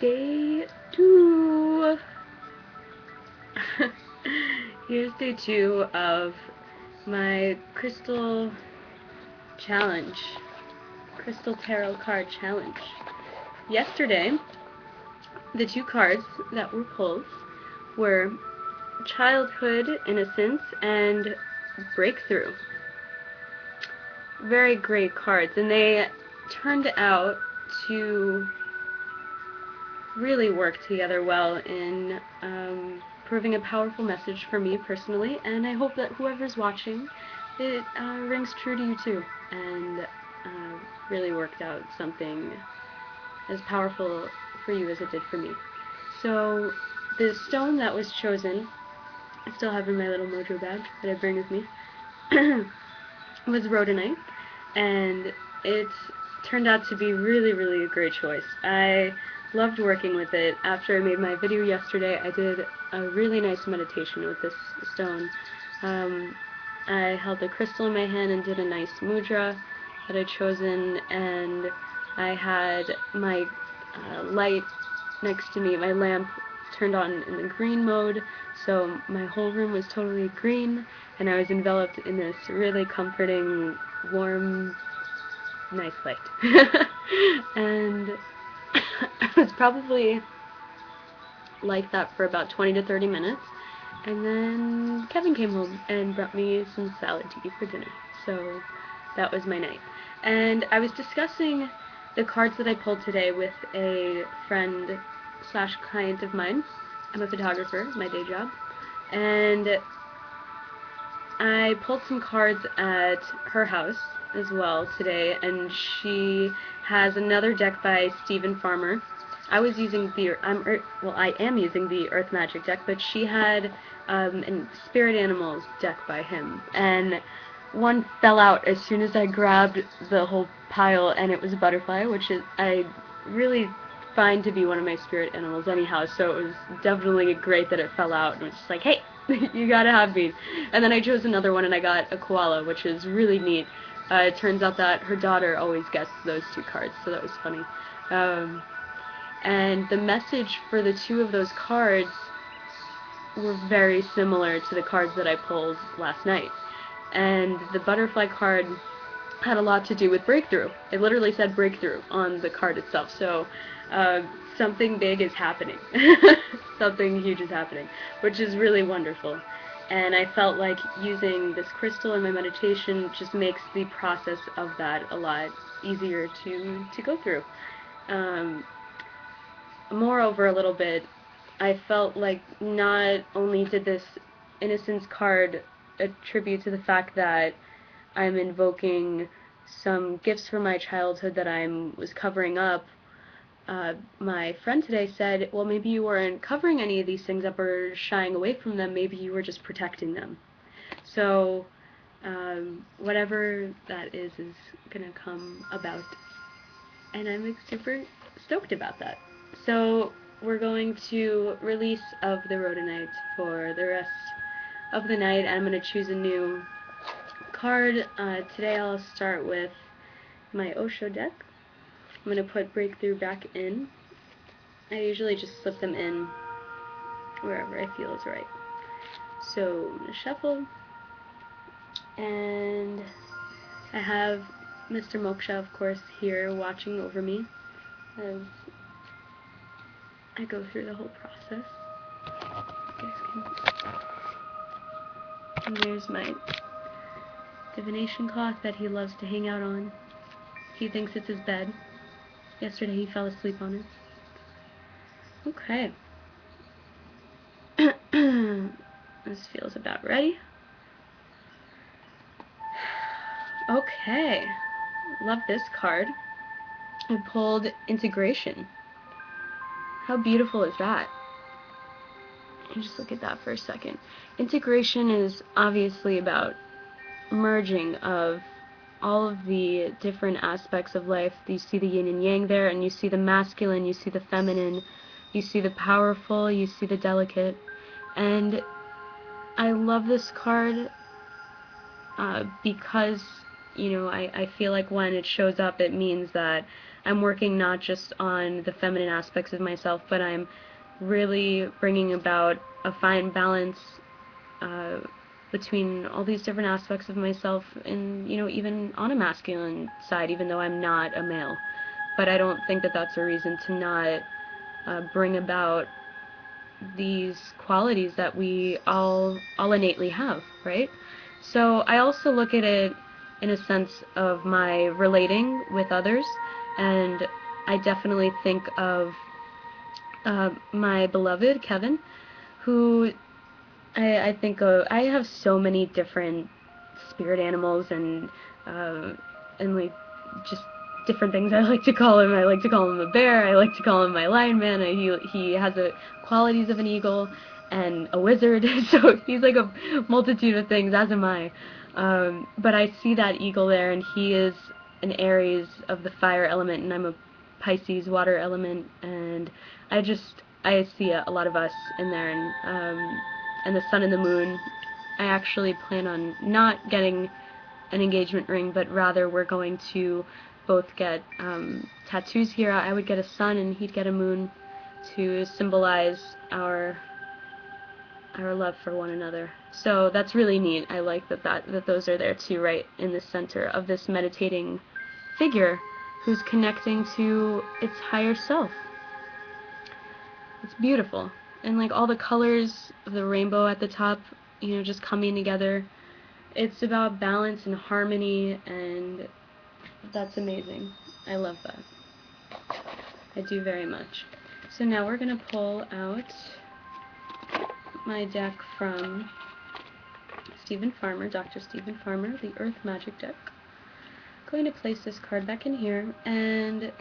day 2. Here's day 2 of my crystal challenge. Crystal tarot card challenge. Yesterday, the 2 cards that were pulled were childhood, innocence, and breakthrough. Very great cards, and they turned out to really work together well in proving a powerful message for me personally, and I hope that whoever's watching, it rings true to you too, and really worked out something as powerful for you as it did for me. So the stone that was chosen, I still have in my little mojo bag that I bring with me, was rhodonite, and it turned out to be really a great choice. I loved working with it. After I made my video yesterday, I did a really nice meditation with this stone. I held the crystal in my hand and did a nice mudra that I'd chosen, and I had my light next to me, my lamp turned on in the green mode, so my whole room was totally green, and I was enveloped in this really comforting, warm, nice light. And it was probably like that for about 20 to 30 minutes, and then Kevin came home and brought me some salad to eat for dinner. So that was my night. And I was discussing the cards that I pulled today with a friend slash client of mine. I'm a photographer, my day job, and I pulled some cards at her house as well today, and she has another deck by Stephen Farmer. I was using the I am using the Earth Magic deck, but she had a Spirit Animals deck by him, and one fell out as soon as I grabbed the whole pile, and it was a butterfly, which is I really find to be one of my spirit animals anyhow, so it was definitely great that it fell out, and it was just like, hey, you gotta have me. And then I chose another one, and I got a koala, which is really neat. It turns out that her daughter always gets those 2 cards, so that was funny. And the message for the 2 of those cards were very similar to the cards that I pulled last night. And the butterfly card had a lot to do with breakthrough. It literally said breakthrough on the card itself, so something big is happening. Something huge is happening, which is really wonderful. And I felt like using this crystal in my meditation just makes the process of that a lot easier to go through. Moreover, a little bit, I felt like not only did this innocence card attribute to the fact that I'm invoking some gifts from my childhood that I was covering up. My friend today said, well, maybe you weren't covering any of these things up or shying away from them, maybe you were just protecting them. So whatever that is gonna come about, and I'm super stoked about that. So we're going to release of the rhodonite for the rest of the night, and I'm going to choose a new card. Today I'll start with my Osho deck. I'm going to put breakthrough back in. I usually just slip them in wherever I feel is right. So I'm going to shuffle, and I have Mr. Moksha, of course, here watching over me as I go through the whole process. And there's my divination cloth that he loves to hang out on. He thinks it's his bed. Yesterday he fell asleep on it. Okay. This feels about ready. Okay. Love this card. I pulled integration. How beautiful is that? Just look at that for a second. Integration is obviously about merging of all of the different aspects of life. You see the yin and yang there, and you see the masculine, you see the feminine, you see the powerful, you see the delicate. And I love this card because, you know, I feel like when it shows up, it means that I'm working not just on the feminine aspects of myself, but I'm really bringing about a fine balance uh, between all these different aspects of myself, and even on a masculine side, even though I'm not a male. But I don't think that that's a reason to not bring about these qualities that we all innately have, right? So I also look at it in a sense of my relating with others, and I definitely think of my beloved Kevin, who I think I have so many different spirit animals and like just different things I like to call him. I like to call him a bear. I like to call him my lion man. He has the qualities of an eagle and a wizard, so he's like a multitude of things, as am I. But I see that eagle there, and he is an Aries of the fire element, and I'm a Pisces water element, and I see a lot of us in there, and the sun and the moon. I actually plan on not getting an engagement ring, but rather we're going to both get tattoos here. I would get a sun and he'd get a moon to symbolize our love for one another. So that's really neat. I like that those are there too, right in the center of this meditating figure who's connecting to its higher self. It's beautiful. And like all the colors of the rainbow at the top, just coming together. It's about balance and harmony, and that's amazing. I love that. I do very much. So now we're going to pull out my deck from Stephen Farmer, Dr. Stephen Farmer, the Earth Magic deck. I'm going to place this card back in here, and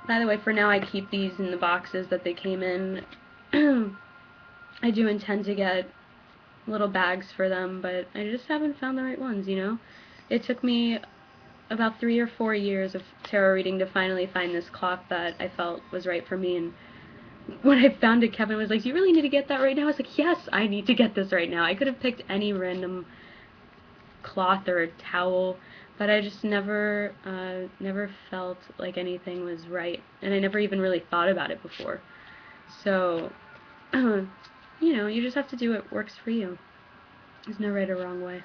by the way, for now I keep these in the boxes that they came in. I do intend to get little bags for them, but I just haven't found the right ones, It took me about 3 or 4 years of tarot reading to finally find this cloth that I felt was right for me, and when I found it, Kevin was like, "Do you really need to get that right now?" I was like, "Yes, I need to get this right now." I could have picked any random cloth or towel, but I just never felt like anything was right, and I never even really thought about it before. So, you just have to do what works for you. There's no right or wrong way.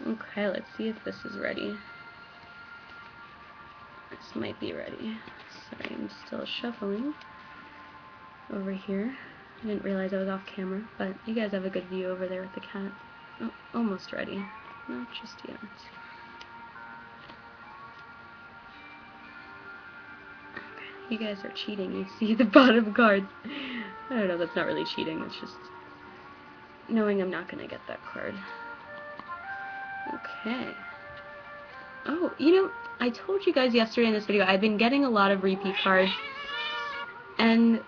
Okay, let's see if this is ready. This might be ready. Sorry, I'm still shuffling over here. I didn't realize I was off camera, but you guys have a good view over there with the cat. Oh, almost ready. Not just yet. Okay, you guys are cheating. You see the bottom cards. I don't know, that's not really cheating. It's just knowing I'm not going to get that card. Okay. Oh, I told you guys yesterday in this video, I've been getting a lot of repeat cards, and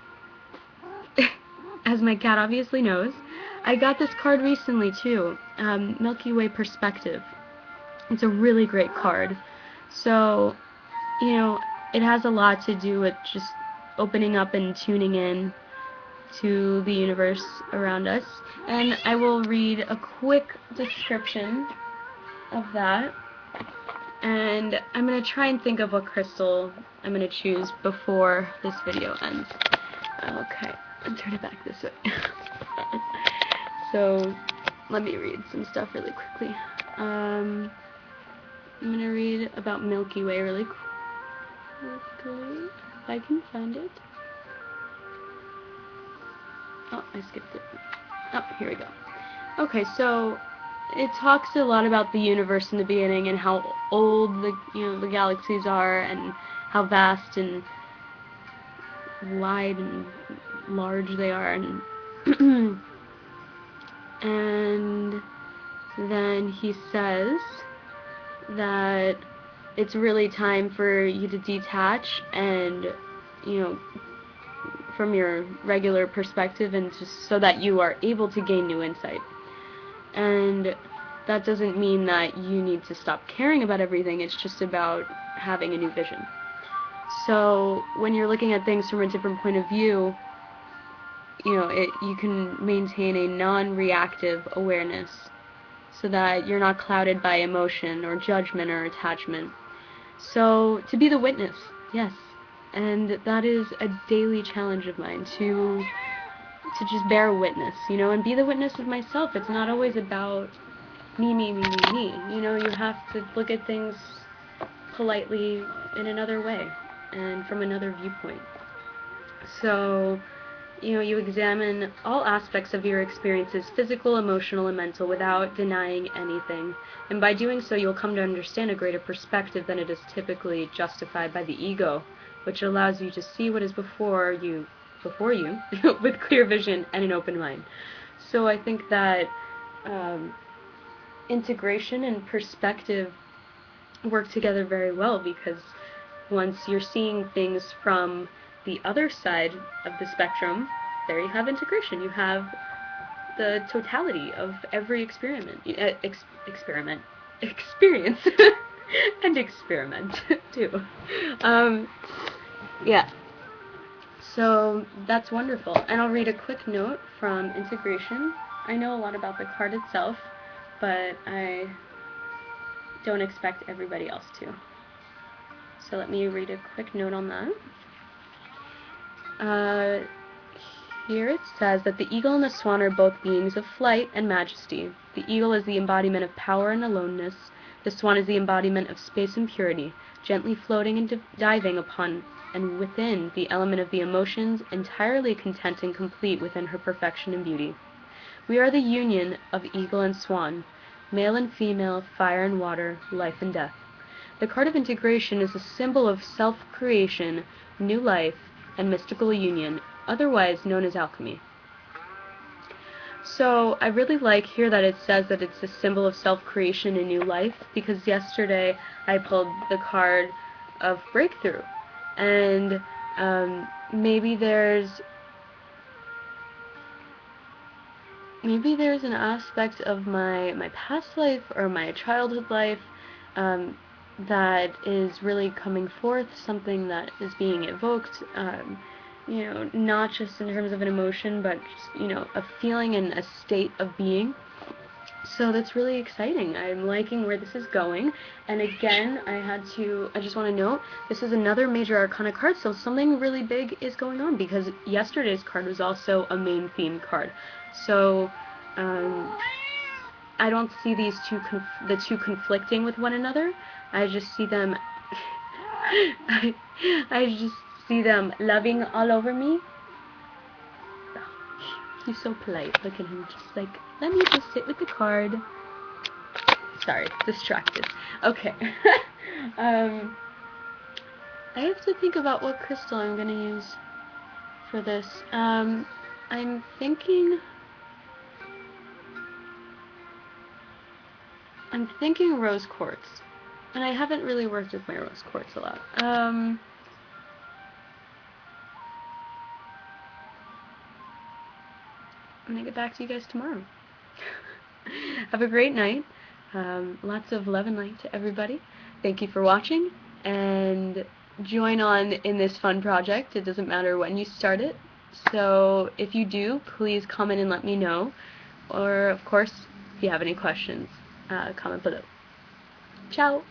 as my cat obviously knows, I got this card recently too, Milky Way Perspective. It's a really great card. So, it has a lot to do with just opening up and tuning in to the universe around us. And I will read a quick description of that. And I'm going to try and think of what crystal I'm going to choose before this video ends. Okay, and turn it back this way. So, let me read some stuff really quickly. I'm going to read about Milky Way really quickly, if I can find it. Oh, I skipped it. Oh, here we go. Okay, so it talks a lot about the universe in the beginning and how old the galaxies are, and how vast and wide and large they are, and and then he says that it's really time for you to detach and from your regular perspective, and just so that you are able to gain new insight. And that doesn't mean that you need to stop caring about everything, it's just about having a new vision. So when you're looking at things from a different point of view, you can maintain a non-reactive awareness so that you're not clouded by emotion or judgment or attachment. So, to be the witness, yes. And that is a daily challenge of mine, to just bear witness, you know, and be the witness of myself. It's not always about me, me, me, me, me. You know, you have to look at things politely in another way and from another viewpoint. So, you know, you examine all aspects of your experiences, physical, emotional, and mental, without denying anything. And by doing so, you'll come to understand a greater perspective than it is typically justified by the ego, which allows you to see what is before you, with clear vision and an open mind. So I think that integration and perspective work together very well, because once you're seeing things from the other side of the spectrum, there you have integration. You have the totality of every experience, and experiment too. Yeah. So that's wonderful. And I'll read a quick note from integration. I know a lot about the card itself, but I don't expect everybody else to. So let me read a quick note on that. Here it says that the eagle and the swan are both beings of flight and majesty. The eagle is the embodiment of power and aloneness. The swan is the embodiment of space and purity, gently floating and diving upon and within the element of the emotions, entirely content and complete within her perfection and beauty. We are the union of eagle and swan, male and female, fire and water, life and death. The card of integration is a symbol of self-creation, new life, and mystical union, otherwise known as alchemy. So I really like here that it says that it's a symbol of self-creation and new life, because yesterday I pulled the card of breakthrough, and maybe there's an aspect of my past life or my childhood life that is really coming forth, something that is being evoked, you know, not just in terms of an emotion, but just, you know, a feeling and a state of being. So that's really exciting. I'm liking where this is going. And again, I just want to note, this is another major arcana card, so something really big is going on, because yesterday's card was also a main theme card. So I don't see these the two conflicting with one another. I just see them I just see them loving all over me. He's so polite. Look at him, just like, let me just sit with the card. Sorry, distracted. Okay. I have to think about what crystal I'm gonna use for this. I'm thinking rose quartz. And I haven't really worked with my rose quartz a lot. I'm gonna get back to you guys tomorrow. Have a great night. Lots of love and light to everybody. Thank you for watching, and join on in this fun project. It doesn't matter when you start it. So if you do, please comment and let me know. Or, of course, if you have any questions, comment below. Ciao!